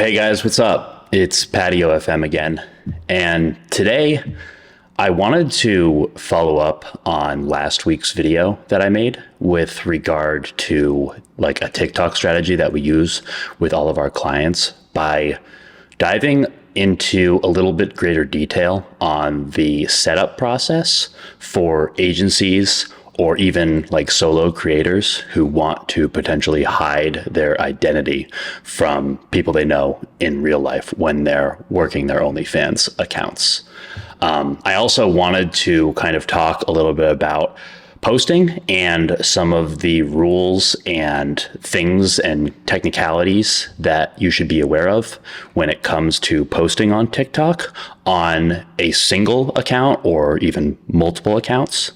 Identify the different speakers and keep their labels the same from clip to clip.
Speaker 1: Hey guys, what's up? It's Patio FM again. And today I wanted to follow up on last week's video that I made with regard to like a TikTok strategy that we use with all of our clients by diving into a little bit greater detail on the setup process for agencies or even like solo creators who want to potentially hide their identity from people they know in real life when they're working their OnlyFans accounts. I also wanted to kind of talk a little bit about posting and some of the rules and things and technicalities that you should be aware of when it comes to posting on TikTok on a single account or even multiple accounts.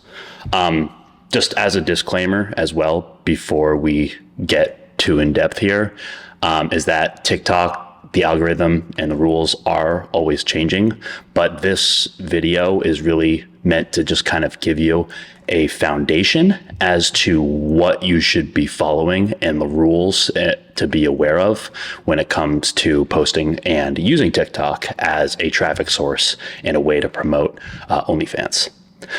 Speaker 1: Just as a disclaimer as well, before we get too in depth here, is that TikTok, the algorithm and the rules are always changing, but this video is really meant to just kind of give you a foundation as to what you should be following and the rules to be aware of when it comes to posting and using TikTok as a traffic source and a way to promote OnlyFans.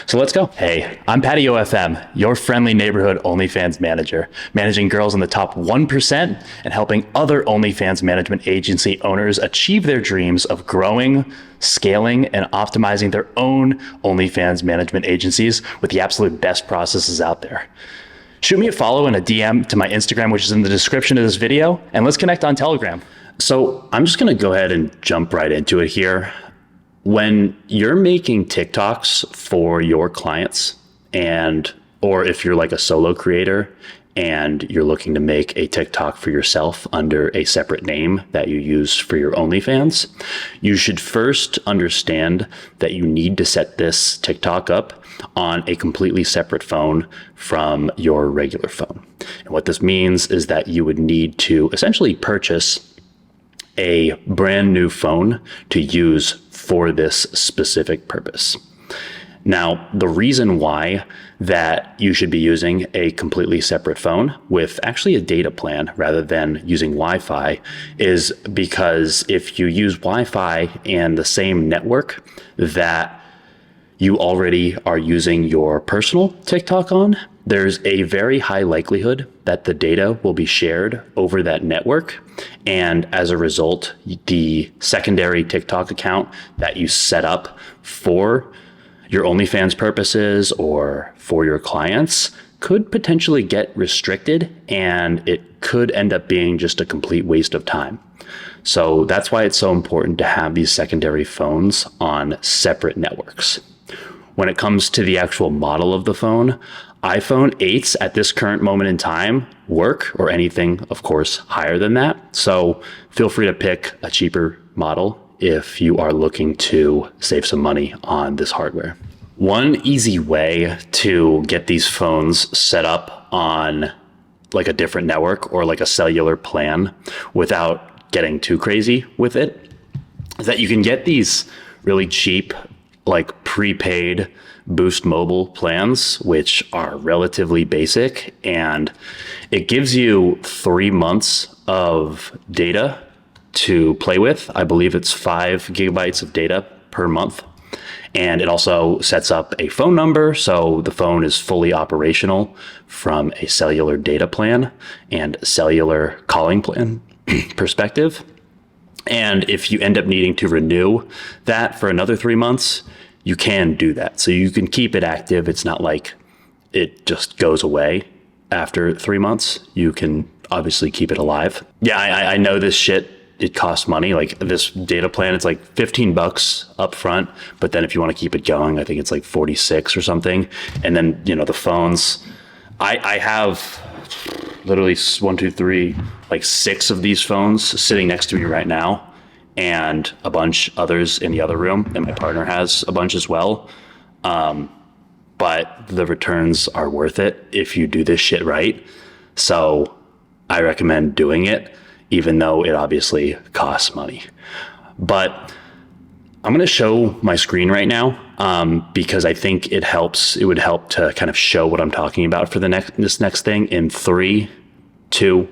Speaker 1: So let's go. Hey, I'm Patio FM, your friendly neighborhood OnlyFans manager, managing girls in the top 1% and helping other OnlyFans management agency owners achieve their dreams of growing, scaling, and optimizing their own OnlyFans management agencies with the absolute best processes out there. Shoot me a follow and a DM to my Instagram, which is in the description of this video, and let's connect on Telegram. So I'm just going to go ahead and jump right into it here. When you're making TikToks for your clients or if you're like a solo creator and you're looking to make a TikTok for yourself under a separate name that you use for your OnlyFans, you should first understand that you need to set this TikTok up on a completely separate phone from your regular phone. And what this means is that you would need to essentially purchase a brand new phone to use for this specific purpose. Now, the reason why that you should be using a completely separate phone with actually a data plan rather than using Wi-Fi is because if you use Wi-Fi and the same network that you already are using your personal TikTok on, there's a very high likelihood that the data will be shared over that network. And as a result, the secondary TikTok account that you set up for your OnlyFans purposes or for your clients could potentially get restricted, and it could end up being just a complete waste of time. So that's why it's so important to have these secondary phones on separate networks. When it comes to the actual model of the phone, iPhone 8s at this current moment in time work, or anything, of course, higher than that. So feel free to pick a cheaper model if you are looking to save some money on this hardware. One easy way to get these phones set up on like a different network or like a cellular plan without getting too crazy with it is that you can get these really cheap like prepaid Boost Mobile plans, which are relatively basic, and it gives you 3 months of data to play with. I believe it's 5 gigabytes of data per month. And it also sets up a phone number, so the phone is fully operational from a cellular data plan and cellular calling plan perspective. And if you end up needing to renew that for another 3 months, you can do that. So you can keep it active. It's not like it just goes away after 3 months. You can obviously keep it alive. Yeah, I know this shit, it costs money. Like this data plan, it's like $15 up front. But then if you want to keep it going, I think it's like 46 or something. And then, you know, the phones, I have literally 1, 2, 3, like 6 of these phones sitting next to me right now, and a bunch others in the other room, and my partner has a bunch as well. But the returns are worth it if you do this shit right. So I recommend doing it, even though it obviously costs money. But I'm going to show my screen right now because I think it would help to kind of show what I'm talking about for this next thing in 3, 2,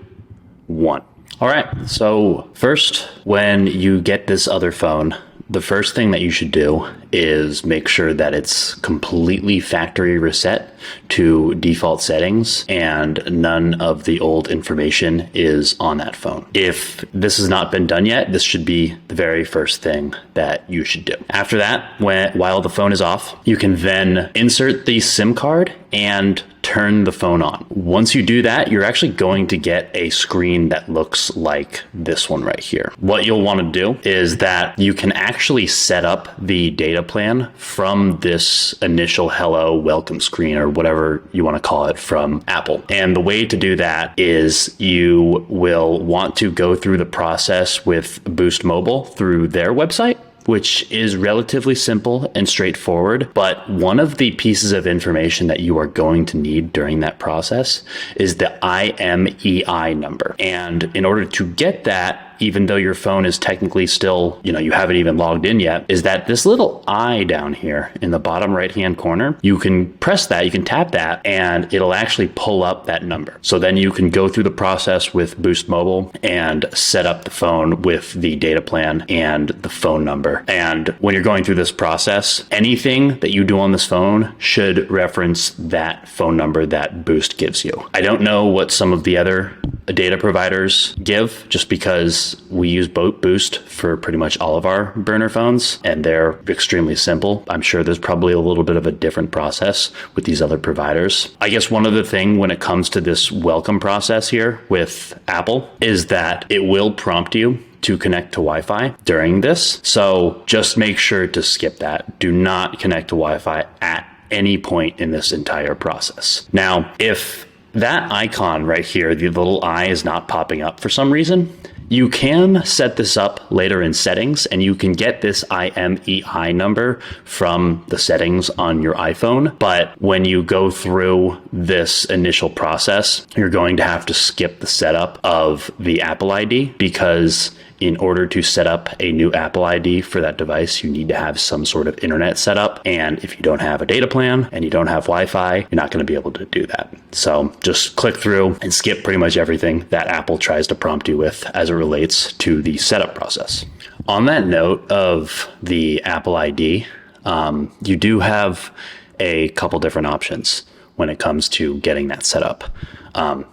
Speaker 1: 1. All right, so first, when you get this other phone, the first thing that you should do is make sure that it's completely factory reset to default settings and none of the old information is on that phone. If this has not been done yet, this should be the very first thing that you should do. After that, while the phone is off, you can then insert the SIM card and turn the phone on. Once you do that, you're actually going to get a screen that looks like this one right here. What you'll want to do is that you can actually set up the data plan from this initial hello welcome screen or whatever you want to call it from Apple. And the way to do that is you will want to go through the process with Boost Mobile through their website, which is relatively simple and straightforward. But one of the pieces of information that you are going to need during that process is the IMEI number. And in order to get that, even though your phone is technically still, you haven't even logged in yet, is that this little I down here in the bottom right-hand corner, you can press that, you can tap that, and it'll actually pull up that number. So then you can go through the process with Boost Mobile and set up the phone with the data plan and the phone number. And when you're going through this process, anything that you do on this phone should reference that phone number that Boost gives you. I don't know what some of the other data providers give, just because we use Boost for pretty much all of our burner phones and they're extremely simple. I'm sure there's probably a little bit of a different process with these other providers. I guess one other thing when it comes to this welcome process here with Apple is that it will prompt you to connect to Wi-Fi during this. So just make sure to skip that. Do not connect to Wi-Fi at any point in this entire process. Now, if that icon right here, the little I, is not popping up for some reason, you can set this up later in settings and you can get this IMEI number from the settings on your iPhone. But when you go through this initial process, you're going to have to skip the setup of the Apple ID, because in order to set up a new Apple ID for that device, you need to have some sort of internet setup. And if you don't have a data plan and you don't have Wi-Fi, you're not going to be able to do that. So just click through and skip pretty much everything that Apple tries to prompt you with as it relates to the setup process. On that note of the Apple ID, you do have a couple different options when it comes to getting that set up.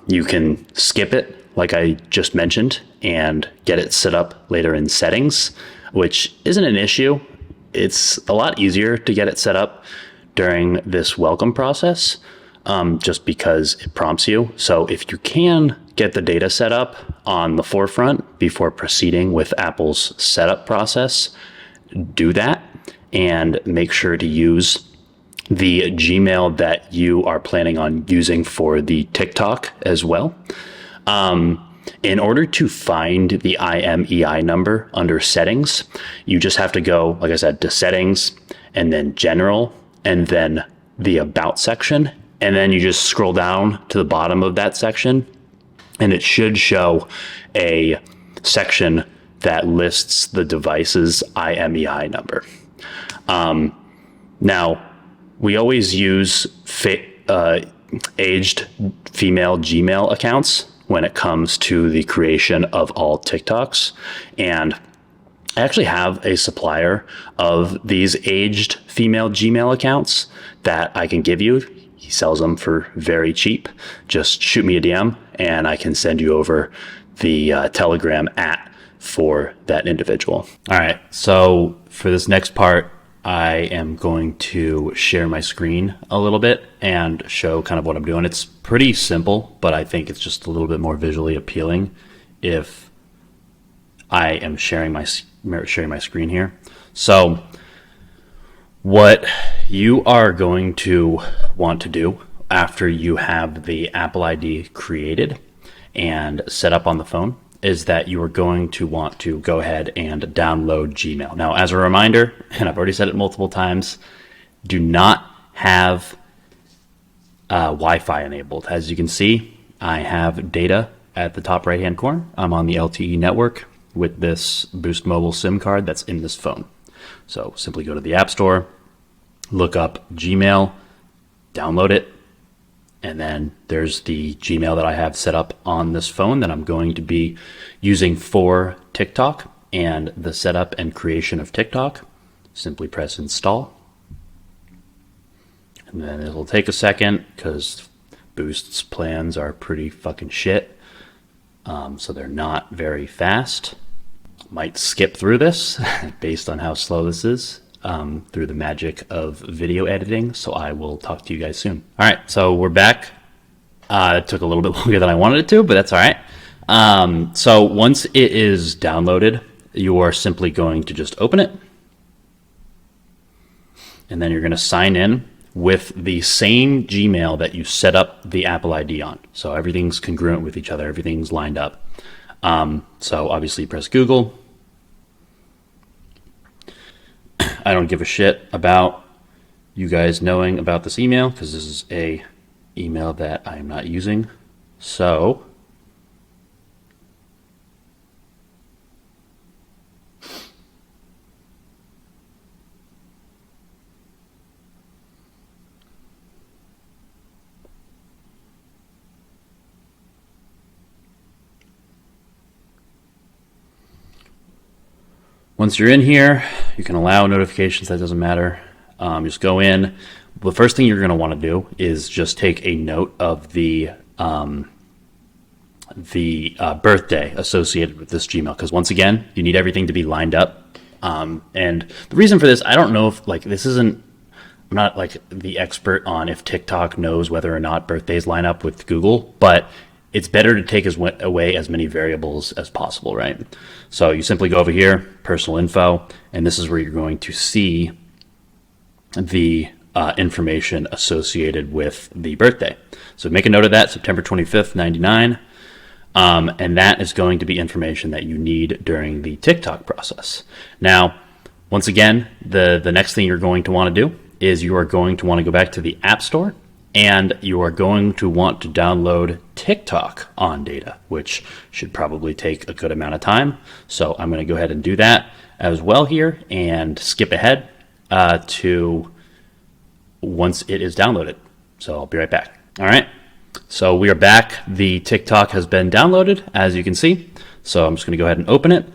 Speaker 1: You can skip it, like I just mentioned, and get it set up later in settings, which isn't an issue. It's a lot easier to get it set up during this welcome process, just because it prompts you. So if you can get the data set up on the forefront before proceeding with Apple's setup process, do that and make sure to use the Gmail that you are planning on using for the TikTok as well. In order to find the IMEI number under settings, you just have to go, like I said, to settings and then general and then the about section. And then you just scroll down to the bottom of that section and it should show a section that lists the device's IMEI number. Now, we always use aged female Gmail accounts when it comes to the creation of all TikToks. And I actually have a supplier of these aged female Gmail accounts that I can give you. He sells them for very cheap. Just shoot me a DM and I can send you over the Telegram for that individual. All right, so for this next part, I am going to share my screen a little bit and show kind of what I'm doing. It's pretty simple, but I think it's just a little bit more visually appealing if I am sharing my screen here. So what you are going to want to do after you have the Apple ID created and set up on the phone is that you are going to want to go ahead and download Gmail. Now, as a reminder, and I've already said it multiple times, do not have Wi-Fi enabled. As you can see, I have data at the top right-hand corner. I'm on the LTE network with this Boost Mobile SIM card that's in this phone. So simply go to the App Store, look up Gmail, download it, And then there's the Gmail that I have set up on this phone that I'm going to be using for TikTok and the setup and creation of TikTok. Simply press install. And then it'll take a second because Boost's plans are pretty fucking shit. So they're not very fast. Might skip through this based on how slow this is. Through the magic of video editing. So I will talk to you guys soon. All right, so we're back. It took a little bit longer than I wanted it to, but that's all right. So once it is downloaded, you are simply going to just open it. And then you're going to sign in with the same Gmail that you set up the Apple ID on. So everything's congruent with each other. Everything's lined up. So obviously you press Google. I don't give a shit about you guys knowing about this email because this is a email that I am not using. So once you're in here, you can allow notifications. That doesn't matter. Just go in. The first thing you're going to want to do is just take a note of the birthday associated with this Gmail, because once again, you need everything to be lined up. And the reason for this, I don't know if I'm not like the expert on if TikTok knows whether or not birthdays line up with Google, but it's better to take away as many variables as possible, right? So you simply go over here, personal info, and this is where you're going to see the information associated with the birthday. So make a note of that, September 25th, 99. And that is going to be information that you need during the TikTok process. Now, once again, the next thing you're going to want to do is you are going to want to go back to the App Store, and you are going to want to download TikTok on data, which should probably take a good amount of time. So I'm going to go ahead and do that as well here and skip ahead to once it is downloaded. So I'll be right back. All right. So we are back. The TikTok has been downloaded, as you can see. So I'm just going to go ahead and open it.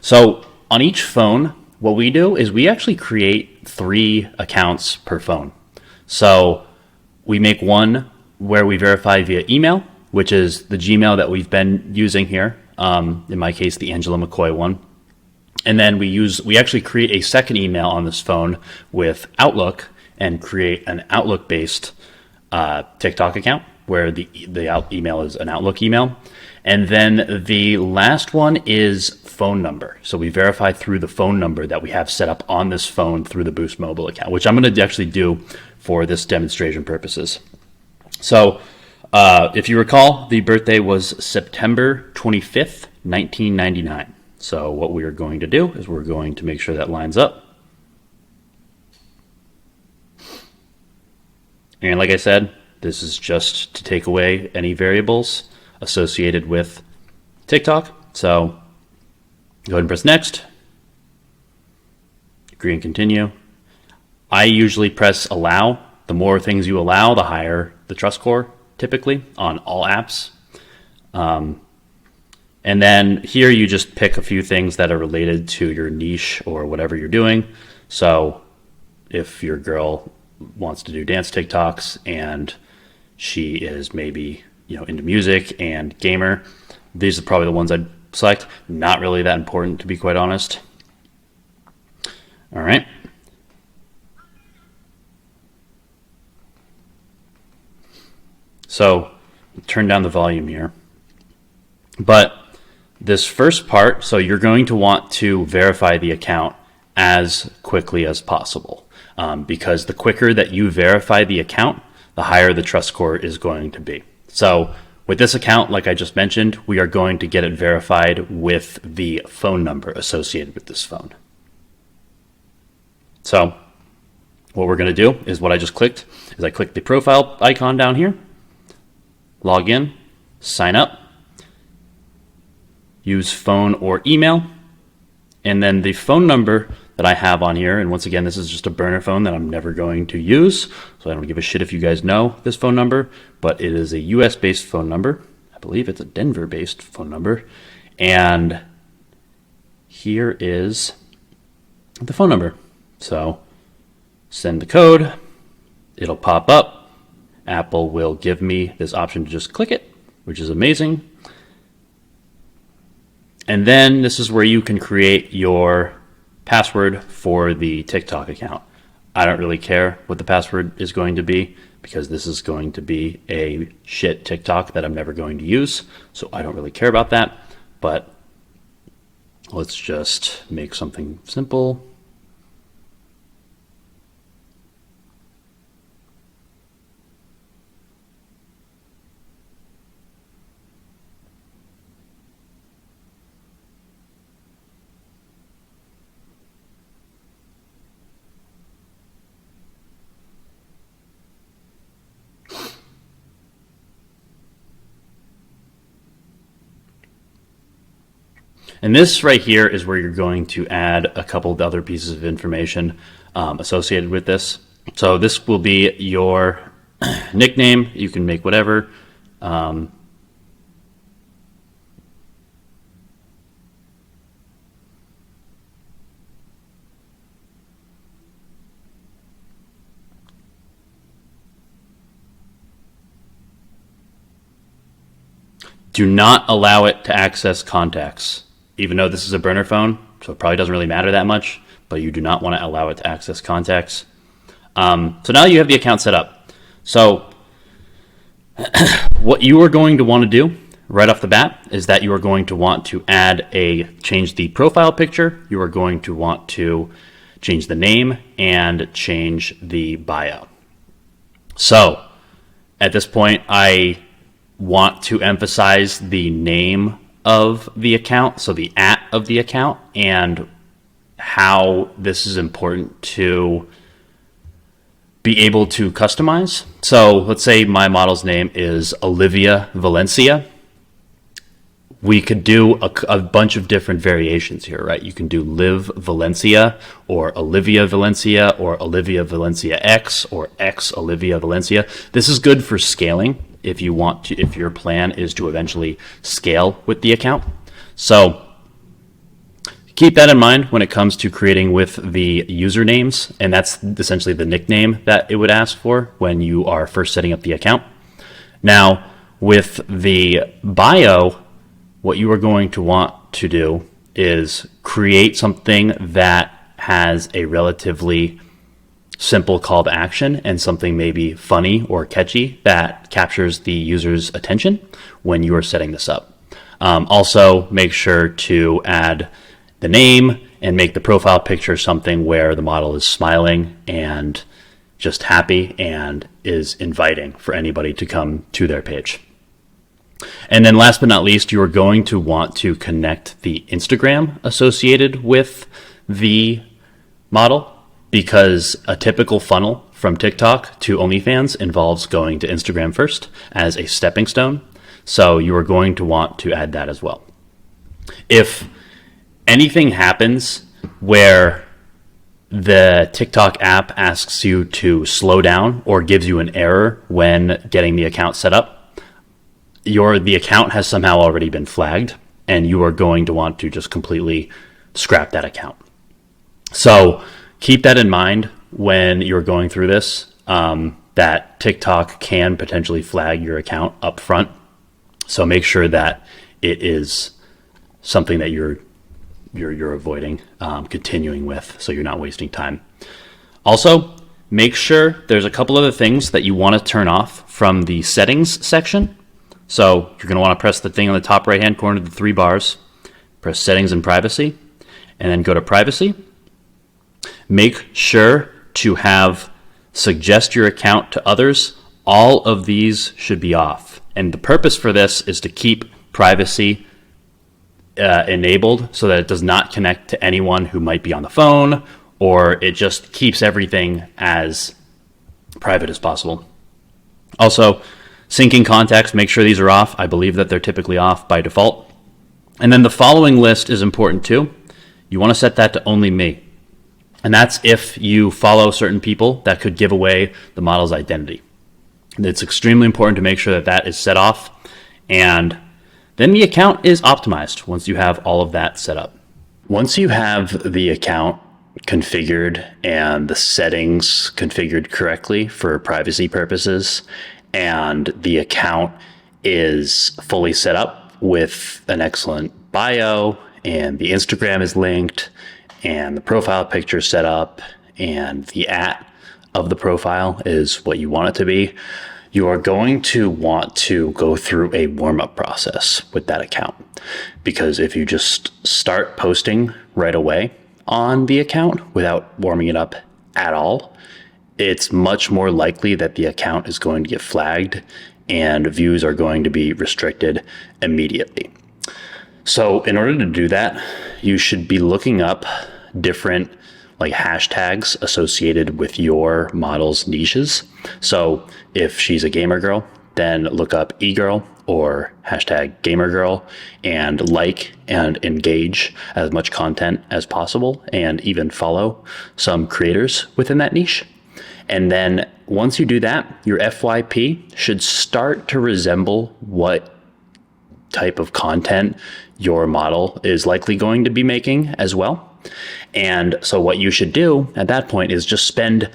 Speaker 1: So on each phone, what we do is we actually create 3 accounts per phone. So we make one where we verify via email, which is the Gmail that we've been using here. In my case, the Angela McCoy one. And then we actually create a second email on this phone with Outlook and create an Outlook-based TikTok account where the email is an Outlook email. And then the last one is phone number. So we verify through the phone number that we have set up on this phone through the Boost mobile account, which I'm going to actually do for this demonstration purposes. So if you recall, the birthday was September 25th, 1999. So what we are going to do is we're going to make sure that lines up. And like I said, this is just to take away any variables associated with TikTok. So go ahead and press next. Agree and continue. I usually press allow. The more things you allow, the higher the trust score, typically, on all apps. And then here you just pick a few things that are related to your niche or whatever you're doing. So if your girl wants to do dance TikToks and she is maybe into music and gamer, these are probably the ones I'd select. Not really that important, to be quite honest. All right. So turn down the volume here. But this first part, so you're going to want to verify the account as quickly as possible. Because the quicker that you verify the account, the higher the trust score is going to be. So with this account, like I just mentioned, we are going to get it verified with the phone number associated with this phone. So what we're going to do is what I just clicked, is I click the profile icon down here, log in, sign up, use phone or email, and then the phone number that I have on here. And once again, this is just a burner phone that I'm never going to use. So I don't give a shit if you guys know this phone number, but it is a US-based phone number. I believe it's a Denver-based phone number. And here is the phone number. So send the code. It'll pop up. Apple will give me this option to just click it, which is amazing. And then this is where you can create your password for the TikTok account. I don't really care what the password is going to be because this is going to be a shit TikTok that I'm never going to use. So I don't really care about that, but let's just make something simple. And this right here is where you're going to add a couple of other pieces of information associated with this. So this will be your nickname. You can make whatever. Do not allow it to access contacts. Even though this is a burner phone, so it probably doesn't really matter that much, but you do not want to allow it to access contacts. So now you have the account set up. So what you are going to want to do right off the bat is that you are going to want to change the profile picture. You are going to want to change the name and change the bio. So at this point, I want to emphasize the name of the account, so the @ of the account, and how this is important to be able to customize. So let's say my model's name is Olivia Valencia. We could do a bunch of different variations here, right? You can do Liv Valencia or Olivia Valencia or Olivia Valencia X or X Olivia Valencia. This is good for scaling if you want to, if your plan is to eventually scale with the account. So keep that in mind when it comes to creating with the usernames, and that's essentially the nickname that it would ask for when you are first setting up the account. Now, with the bio, what you are going to want to do is create something that has a relatively simple call to action and something maybe funny or catchy that captures the user's attention when you are setting this up. Also, make sure to add the name and make the profile picture something where the model is smiling and just happy and is inviting for anybody to come to their page. And then last but not least, you are going to want to connect the Instagram associated with the model, because a typical funnel from TikTok to OnlyFans involves going to Instagram first as a stepping stone. So you are going to want to add that as well. If anything happens where the TikTok app asks you to slow down or gives you an error when getting the account set up, the account has somehow already been flagged, and you are going to want to just completely scrap that account. So keep that in mind when you're going through this, that TikTok can potentially flag your account up front. So make sure that it is something that you're avoiding continuing with, so you're not wasting time. Also, make sure there's a couple other things that you want to turn off from the settings section. So you're going to want to press the thing on the top right hand corner, the 3 bars, press settings and privacy, and then go to privacy. Make sure to have suggest your account to others. All of these should be off. And the purpose for this is to keep privacy enabled so that it does not connect to anyone who might be on the phone, or it just keeps everything as private as possible. Also, syncing contacts, make sure these are off. I believe that they're typically off by default. And then the following list is important too. You want to set that to only me. And that's if you follow certain people that could give away the model's identity. It's extremely important to make sure that that is set off, and then the account is optimized once you have all of that set up. Once you have the account configured and the settings configured correctly for privacy purposes, and the account is fully set up with an excellent bio, and the Instagram is linked, and the profile picture set up, and the @ of the profile is what you want it to be, you are going to want to go through a warm-up process with that account. Because if you just start posting right away on the account without warming it up at all, it's much more likely that the account is going to get flagged and views are going to be restricted immediately. So in order to do that, you should be looking up different hashtags associated with your model's niches. So if she's a gamer girl, then look up e-girl or hashtag gamer girl and and engage as much content as possible, and even follow some creators within that niche. And then once you do that, your FYP should start to resemble what type of content your model is likely going to be making as well. And so what you should do at that point is just spend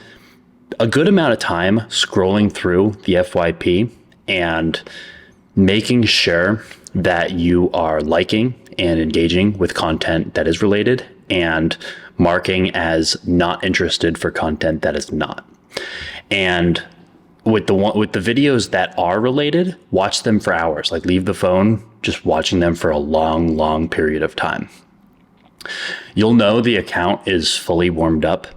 Speaker 1: a good amount of time scrolling through the FYP and making sure that you are liking and engaging with content that is related, and marking as not interested for content that is not. And with the videos that are related, watch them for hours. Leave the phone, just watching them for a long period of time. You'll know the account is fully warmed up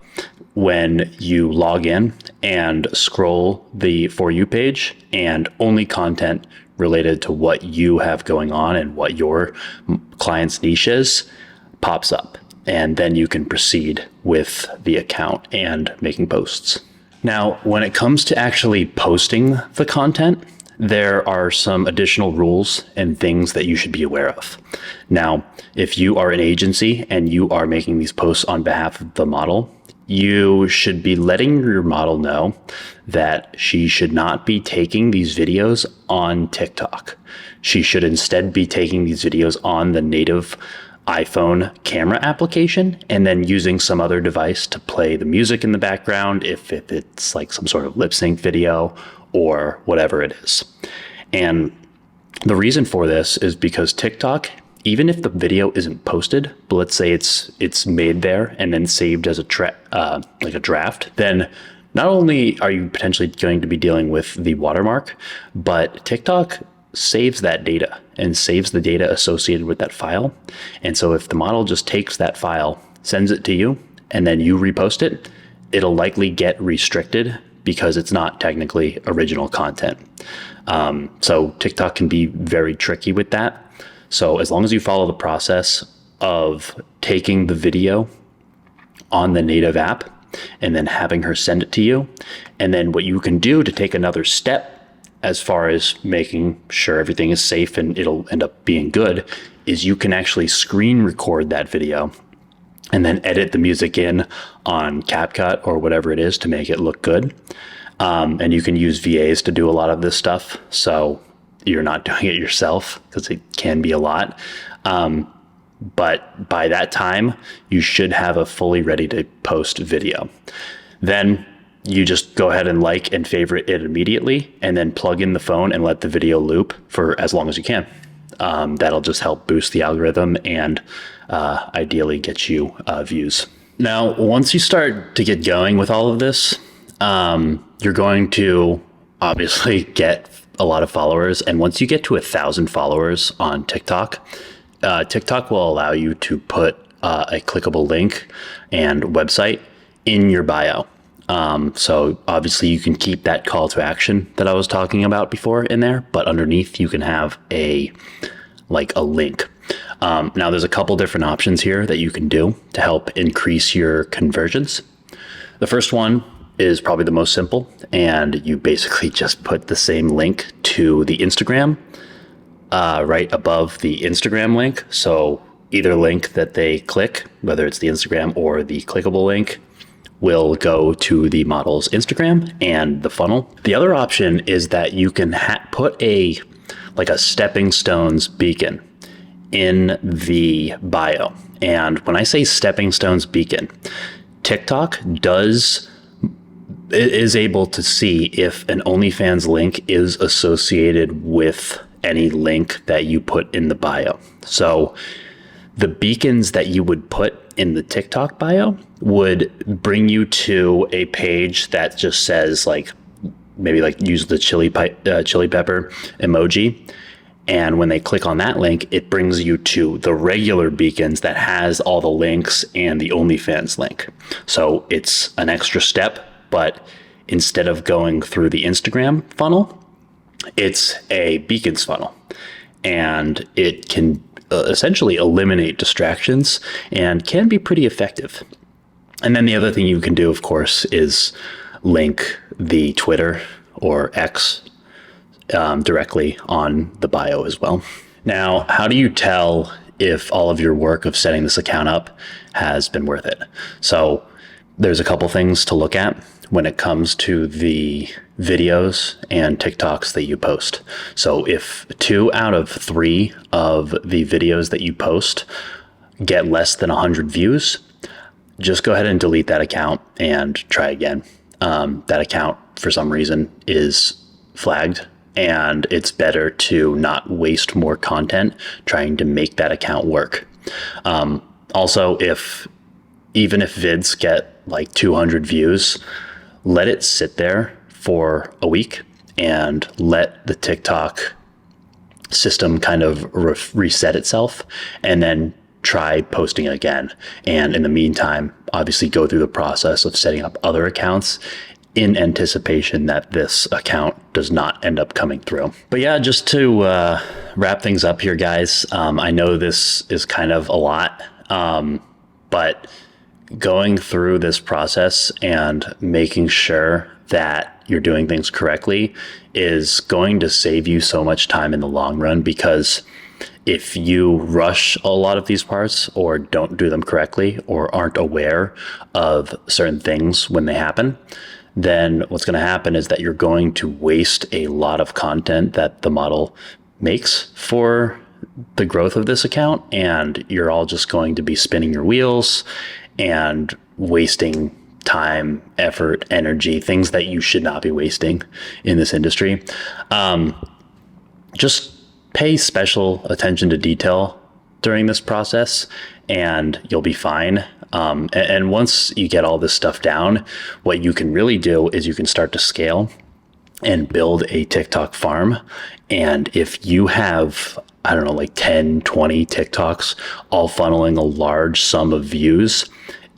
Speaker 1: when you log in and scroll the For You page, and only content related to what you have going on and what your client's niche is pops up. And then you can proceed with the account and making posts. Now, when it comes to actually posting the content, there are some additional rules and things that you should be aware of. Now, if you are an agency and you are making these posts on behalf of the model, you should be letting your model know that she should not be taking these videos on TikTok. She should instead be taking these videos on the native iPhone camera application, and then using some other device to play the music in the background if it's some sort of lip sync video or whatever it is. And the reason for this is because TikTok, even if the video isn't posted, but let's say it's made there and then saved as a draft, then not only are you potentially going to be dealing with the watermark, but TikTok saves that data and saves the data associated with that file. And so if the model just takes that file, sends it to you, and then you repost it, it'll likely get restricted because it's not technically original content. So TikTok can be very tricky with that. So as long as you follow the process of taking the video on the native app and then having her send it to you, and then what you can do to take another step as far as making sure everything is safe and it'll end up being good, is you can actually screen record that video and then edit the music in on CapCut or whatever it is to make it look good. And you can use VAs to do a lot of this stuff, so you're not doing it yourself, because it can be a lot. But by that time, you should have a fully ready to post video. Then you just go ahead and and favorite it immediately, and then plug in the phone and let the video loop for as long as you can. That'll just help boost the algorithm and ideally get you views. Now, once you start to get going with all of this, you're going to obviously get a lot of followers. And once you get to 1,000 followers on TikTok, TikTok will allow you to put a clickable link and website in your bio. So obviously you can keep that call to action that I was talking about before in there, but underneath you can have a link. Now there's a couple different options here that you can do to help increase your conversions. The first one is probably the most simple, and you basically just put the same link to the Instagram right above the Instagram link. So either link that they click, whether it's the Instagram or the clickable link, will go to the model's Instagram and the funnel. The other option is that you can put a stepping stones beacon in the bio. And when I say stepping stones beacon, TikTok is able to see if an OnlyFans link is associated with any link that you put in the bio. So the beacons that you would put in the TikTok bio would bring you to a page that just says maybe use the chili pepper emoji. And when they click on that link, it brings you to the regular beacons that has all the links and the OnlyFans link. So it's an extra step, but instead of going through the Instagram funnel, it's a beacons funnel. And it can essentially eliminate distractions and can be pretty effective. And then the other thing you can do, of course, is link the Twitter or X directly on the bio as well. Now, how do you tell if all of your work of setting this account up has been worth it? So there's a couple things to look at when it comes to the videos and TikToks that you post. So if 2 out of 3 of the videos that you post get less than 100 views, just go ahead and delete that account and try again. That account, for some reason, is flagged, and it's better to not waste more content trying to make that account work. Also, even if vids get 200 views, let it sit there for a week and let the TikTok system kind of reset itself, and then try posting it again. And in the meantime, obviously go through the process of setting up other accounts in anticipation that this account does not end up coming through. But yeah, just to wrap things up here, guys, I know this is kind of a lot, but going through this process and making sure that you're doing things correctly is going to save you so much time in the long run, because if you rush a lot of these parts or don't do them correctly or aren't aware of certain things when they happen, then what's going to happen is that you're going to waste a lot of content that the model makes for the growth of this account, and you're all just going to be spinning your wheels and wasting time, effort, energy, things that you should not be wasting in this industry. Just pay special attention to detail during this process and you'll be fine. And once you get all this stuff down, what you can really do is you can start to scale and build a TikTok farm. And if you have, 10, 20 TikToks all funneling a large sum of views,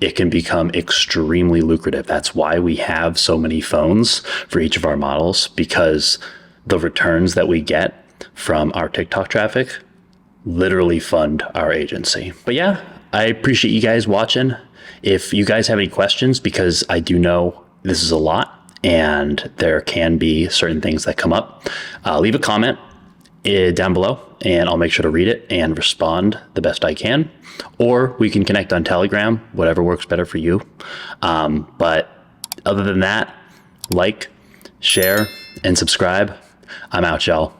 Speaker 1: it can become extremely lucrative. That's why we have so many phones for each of our models, because the returns that we get from our TikTok traffic literally fund our agency. But yeah, I appreciate you guys watching. If you guys have any questions, because I do know this is a lot and there can be certain things that come up, leave a comment down below and I'll make sure to read it and respond the best I can. Or we can connect on Telegram, whatever works better for you. But other than that, like, share, and subscribe. I'm out, y'all.